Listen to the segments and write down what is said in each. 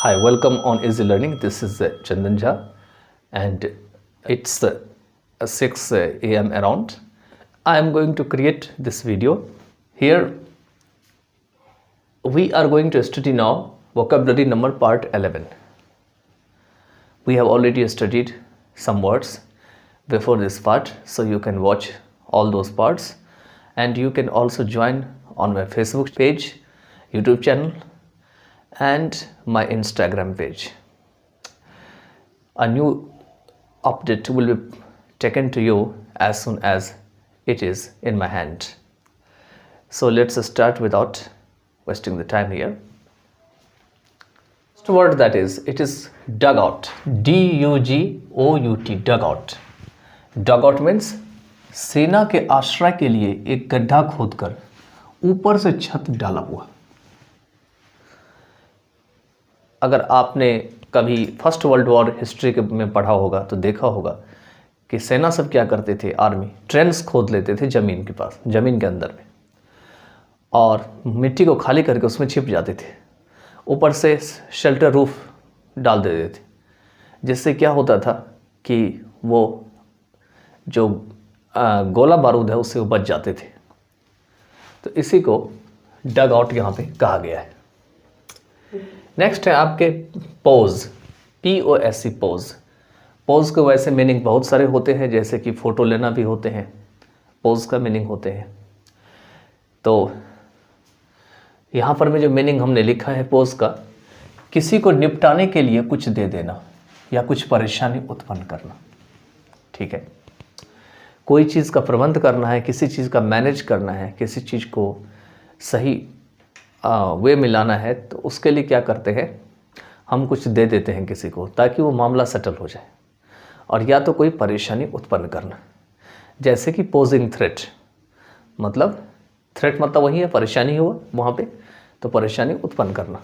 Hi, welcome on Easy Learning. This is Chandan Jha, and it's 6 a.m. around. I am going to create this video. Here we are going to study now vocabulary number part 11. We have already studied some words before this part, so you can watch all those parts, and you can also join on my Facebook page, YouTube channel, and my Instagram page. A new update will be taken to you as soon as it is in my hand. So let's start without wasting the time here. First word, that is, it is dugout. D-U-G-O-U-T, dugout. Dugout means सेना के आश्रय के लिए एक गड्ढा खोदकर ऊपर से छत डाला हुआ। अगर आपने कभी फर्स्ट वर्ल्ड वॉर हिस्ट्री के में पढ़ा होगा तो देखा होगा कि सेना सब क्या करते थे, आर्मी ट्रेंच खोद लेते थे ज़मीन के पास, ज़मीन के अंदर में, और मिट्टी को खाली करके उसमें छिप जाते थे। ऊपर से शेल्टर रूफ डाल देते थे, जिससे क्या होता था कि वो जो गोला बारूद है उससे वो बच जाते थे। तो इसी को डग आउट यहाँ पे कहा गया है। नेक्स्ट है आपके पोज, P-O-S-E, पोज। पोज के वैसे मीनिंग बहुत सारे होते हैं, जैसे कि फ़ोटो लेना भी होते हैं, पोज का मीनिंग होते हैं। तो यहाँ पर में जो मीनिंग हमने लिखा है पोज का, किसी को निपटाने के लिए कुछ दे देना या कुछ परेशानी उत्पन्न करना। ठीक है, कोई चीज़ का प्रबंध करना है, किसी चीज़ का मैनेज करना है, किसी चीज़ को सही वे मिलाना है, तो उसके लिए क्या करते हैं, हम कुछ दे देते हैं किसी को ताकि वो मामला सेटल हो जाए, और या तो कोई परेशानी उत्पन्न करना, जैसे कि पोजिंग थ्रेट, मतलब थ्रेट मतलब वही है, परेशानी हो वहाँ पे, तो परेशानी उत्पन्न करना।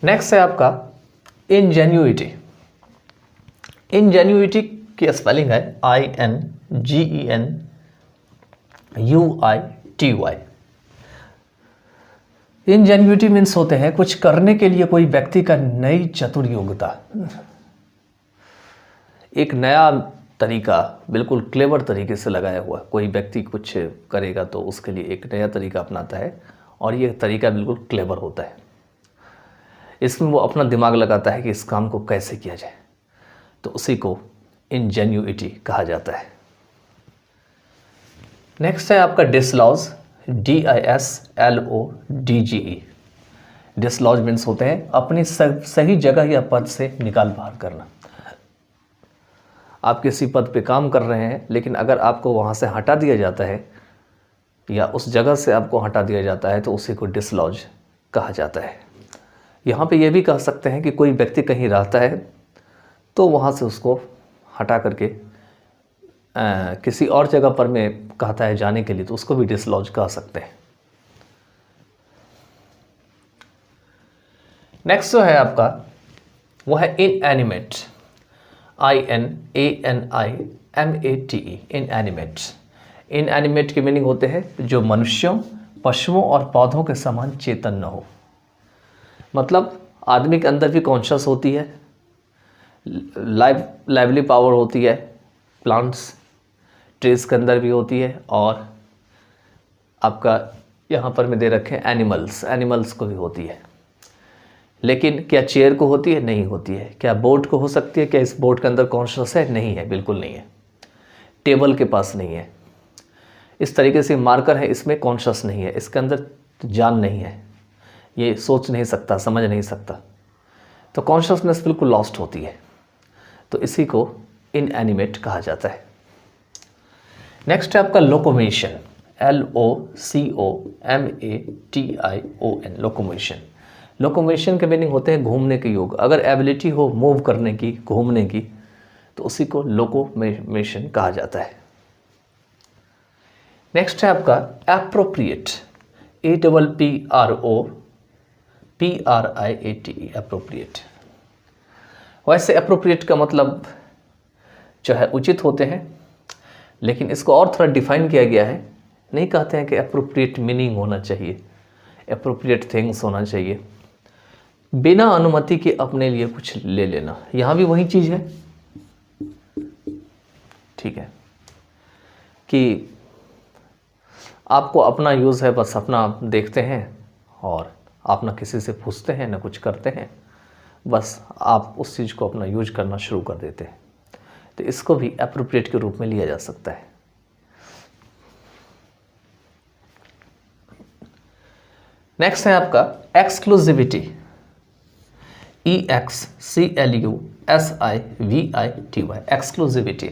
नेक्स्ट है आपका इंजेन्युइटी। इंजेन्युइटी की स्पेलिंग है INGENUITY। इंजेन्युइटी मीन्स होते हैं कुछ करने के लिए कोई व्यक्ति का नई चतुर योग्यता, एक नया तरीका, बिल्कुल क्लेवर तरीके से लगाया हुआ। कोई व्यक्ति कुछ करेगा तो उसके लिए एक नया तरीका अपनाता है, और ये तरीका बिल्कुल क्लेवर होता है। इसमें वो अपना दिमाग लगाता है कि इस काम को कैसे किया जाए, तो उसी को इंजेन्युइटी कहा जाता है। नेक्स्ट है आपका डिसलॉज, DISLODGE। डिसलॉज मीन्स होते हैं अपनी सही जगह या पद से निकाल बाहर करना। आप किसी पद पे काम कर रहे हैं, लेकिन अगर आपको वहाँ से हटा दिया जाता है या उस जगह से आपको हटा दिया जाता है, तो उसी को डिसलॉज कहा जाता है। यहाँ पे ये भी कह सकते हैं कि कोई व्यक्ति कहीं रहता है तो वहाँ से उसको हटा करके किसी और जगह पर में कहता है जाने के लिए, तो उसको भी डिसलॉज कह सकते हैं। नेक्स्ट जो है आपका वो है इनएनिमेट, INANIMATE, इनएनिमेट। इनएनिमेट के मीनिंग होते हैं जो मनुष्यों, पशुओं और पौधों के समान चेतन न हो। मतलब आदमी के अंदर भी कॉन्शियस होती है, लाइवली पावर होती है, प्लांट्स ट्रीज के अंदर भी होती है, और आपका यहाँ पर मैं दे रखे हैं एनिमल्स को भी होती है। लेकिन क्या चेयर को होती है? नहीं होती है। क्या बोट को हो सकती है? क्या इस बोट के अंदर कॉन्शियस है? नहीं है, बिल्कुल नहीं है। टेबल के पास नहीं है। इस तरीके से मार्कर है, इसमें कॉन्शियस नहीं है, इसके अंदर जान नहीं है, ये सोच नहीं सकता, समझ नहीं सकता, तो कॉन्शियसनेस बिल्कुल लॉस्ट होती है। तो इसी को इनएनिमेट कहा जाता है। नेक्स्ट है आपका लोकोमेशन, LOCOMATION, लोकोमेशन। लोकोमेशन के मीनिंग होते हैं घूमने के योग। अगर एबिलिटी हो मूव करने की, घूमने की, तो उसी को लोकोमेशन कहा जाता है। नेक्स्ट है आपका एप्रोप्रिएट, APPROPRIATE, एप्रोप्रिएट। वैसे एप्रोप्रिएट का मतलब जो है उचित होते हैं, लेकिन इसको और थोड़ा डिफाइन किया गया है। नहीं कहते हैं कि एप्रोप्रिएट मीनिंग होना चाहिए, एप्रोप्रिएट थिंग्स होना चाहिए, बिना अनुमति के अपने लिए कुछ ले लेना, यहाँ भी वही चीज़ है, ठीक है, कि आपको अपना यूज़ है, बस अपना देखते हैं और आप ना किसी से पूछते हैं ना कुछ करते हैं, बस आप उस चीज़ को अपना यूज करना शुरू कर देते हैं। तो इसको भी एप्रोप्रिएट के रूप में लिया जा सकता है। नेक्स्ट है आपका एक्सक्लूसिविटी, EXCLUSIVITY, एक्सक्लूसिविटी।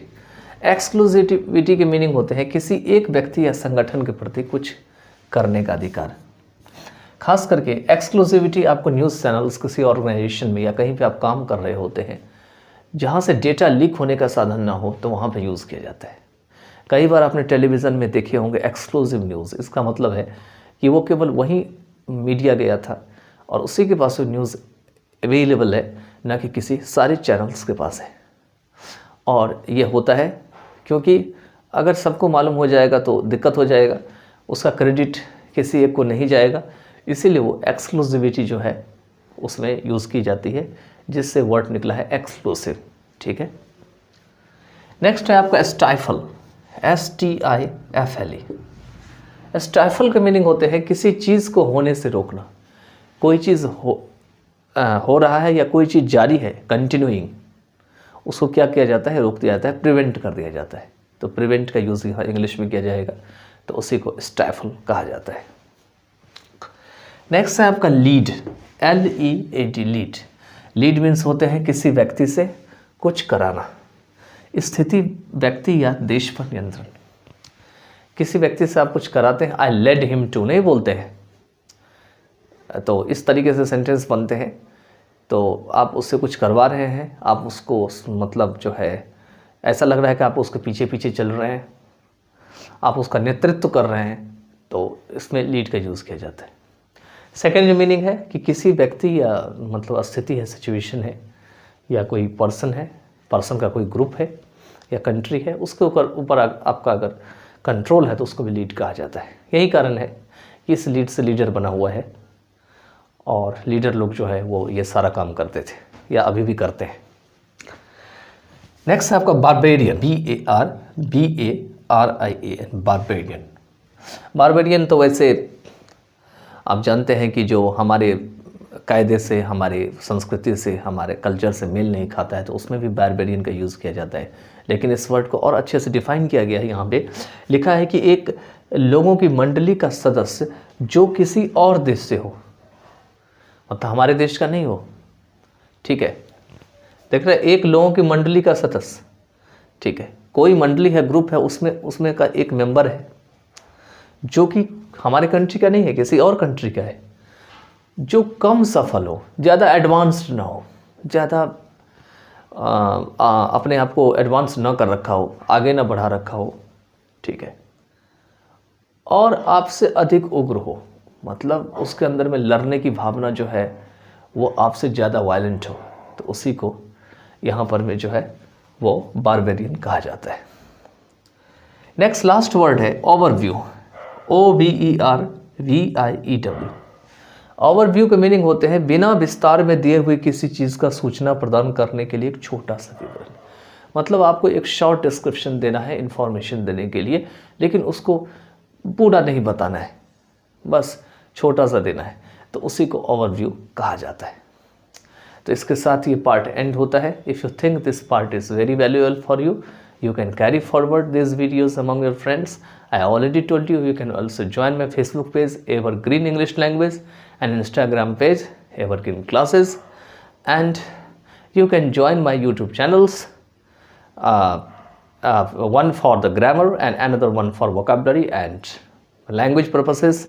एक्सक्लूसिविटी के मीनिंग होते हैं किसी एक व्यक्ति या संगठन के प्रति कुछ करने का अधिकार। खास करके एक्सक्लूसिविटी आपको न्यूज़ चैनल्स, किसी ऑर्गेनाइजेशन में या कहीं पे आप काम कर रहे होते हैं जहाँ से डेटा लीक होने का साधन ना हो, तो वहाँ पे यूज़ किया जाता है। कई बार आपने टेलीविज़न में देखे होंगे एक्सक्लूसिव न्यूज़। इसका मतलब है कि वो केवल वही मीडिया गया था और उसी के पास वो न्यूज़ अवेलेबल है, ना कि किसी सारे चैनल्स के पास है। और ये होता है क्योंकि अगर सबको मालूम हो जाएगा तो दिक्कत हो जाएगा, उसका क्रेडिट किसी एक को नहीं जाएगा, इसीलिए वो एक्सक्लूसिविटी जो है उसमें यूज़ की जाती है, जिससे वर्ड निकला है एक्सक्लूसिव, ठीक है। नेक्स्ट है आपका स्टाइफल, STIFLE। स्टाइफल के मीनिंग होते हैं किसी चीज़ को होने से रोकना। कोई चीज़ हो रहा है या कोई चीज़ जारी है, कंटिन्यूइंग, उसको क्या किया जाता है, रोक दिया जाता है, प्रिवेंट कर दिया जाता है। तो प्रिवेंट का यूज़ इंग्लिश में किया जाएगा, तो उसी को स्टाइफल कहा जाता है। नेक्स्ट है आपका lead, LEAD, lead. Lead means होते हैं किसी व्यक्ति से कुछ कराना, स्थिति, व्यक्ति या देश पर नियंत्रण। किसी व्यक्ति से आप कुछ कराते हैं, आई लेड हिम टू नहीं बोलते हैं, तो इस तरीके से सेंटेंस बनते हैं। तो आप उससे कुछ करवा रहे हैं, आप उसको मतलब जो है ऐसा लग रहा है कि आप उसके पीछे पीछे चल रहे हैं, आप उसका नेतृत्व कर रहे हैं, तो इसमें लीड का यूज़ किया जाता है। सेकेंड मीनिंग है कि किसी व्यक्ति या मतलब स्थिति है, सिचुएशन है, या कोई पर्सन है, पर्सन का कोई ग्रुप है या कंट्री है, उसके ऊपर आपका अगर कंट्रोल है तो उसको भी लीड कहा जाता है। यही कारण है कि इस लीड से लीडर बना हुआ है, और लीडर लोग जो है वो ये सारा काम करते थे या अभी भी करते हैं। नेक्स्ट है आपका बारबेरियन, BARBARIAN, बारबेरियन। बारबेरियन तो वैसे आप जानते हैं कि जो हमारे कायदे से, हमारे संस्कृति से, हमारे कल्चर से मेल नहीं खाता है, तो उसमें भी बारबेरियन का यूज़ किया जाता है। लेकिन इस वर्ड को और अच्छे से डिफाइन किया गया है। यहाँ पे लिखा है कि एक लोगों की मंडली का सदस्य जो किसी और देश से हो, मतलब हमारे देश का नहीं हो, ठीक है। देख रहे, एक लोगों की मंडली का सदस्य, ठीक है, कोई मंडली है, ग्रुप है, उसमें का एक मेंबर है जो कि हमारे कंट्री का नहीं है, किसी और कंट्री का है, जो कम सफल हो, ज़्यादा एडवांस्ड ना हो, ज़्यादा अपने आप को एडवांस ना कर रखा हो, आगे ना बढ़ा रखा हो, ठीक है, और आपसे अधिक उग्र हो, मतलब उसके अंदर में लड़ने की भावना जो है वो आपसे ज़्यादा वायलेंट हो, तो उसी को यहाँ पर में जो है वो बारबेरियन कहा जाता है। नेक्स्ट लास्ट वर्ड है ओवरव्यू, OVERVIEW। ओवरव्यू के मीनिंग होते हैं बिना विस्तार में दिए हुए किसी चीज़ का सूचना प्रदान करने के लिए एक छोटा सा विवरण। मतलब आपको एक शॉर्ट डिस्क्रिप्शन देना है इन्फॉर्मेशन देने के लिए, लेकिन उसको पूरा नहीं बताना है, बस छोटा सा देना है, तो उसी को ओवरव्यू कहा जाता है। तो इसके साथ ये पार्ट एंड होता है। If you think this part is very valuable for you, you can carry forward these videos among your friends. I already told you can also join my Facebook page Evergreen English Language and Instagram page Evergreen Classes, and you can join my YouTube channels, one for the grammar and another one for vocabulary and language purposes.